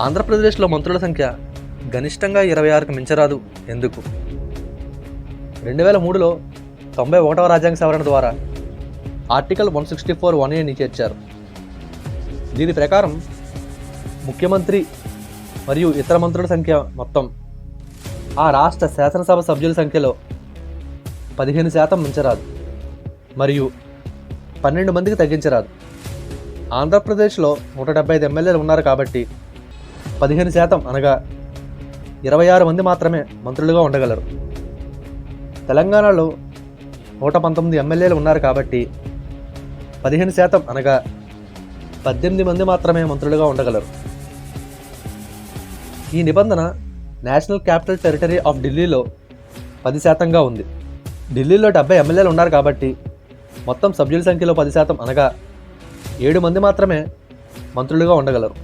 ఆంధ్రప్రదేశ్లో మంత్రుల సంఖ్య గరిష్టంగా 26కు మించరాదు. ఎందుకు? 2003లో 91వ రాజ్యాంగ సవరణ ద్వారా ఆర్టికల్ 164(1)ని చేర్చారు. దీని ప్రకారం ముఖ్యమంత్రి మరియు ఇతర మంత్రుల సంఖ్య మొత్తం ఆ రాష్ట్ర శాసనసభ సభ్యుల సంఖ్యలో 15% మించరాదు మరియు 12 మందికి తగ్గించరాదు. ఆంధ్రప్రదేశ్లో 175 ఎమ్మెల్యేలు ఉన్నారు కాబట్టి 15% అనగా 26 మంది మాత్రమే మంత్రులుగా ఉండగలరు. తెలంగాణలో 119 ఎమ్మెల్యేలు ఉన్నారు కాబట్టి 15% అనగా 18 మంది మాత్రమే మంత్రులుగా ఉండగలరు. ఈ నిబంధన నేషనల్ క్యాపిటల్ టెరిటరీ ఆఫ్ ఢిల్లీలో 10%గా ఉంది. ఢిల్లీలో 70 ఎమ్మెల్యేలు ఉన్నారు కాబట్టి మొత్తం సభ్యుల సంఖ్యలో 10% అనగా 7 మంది మాత్రమే మంత్రులుగా ఉండగలరు.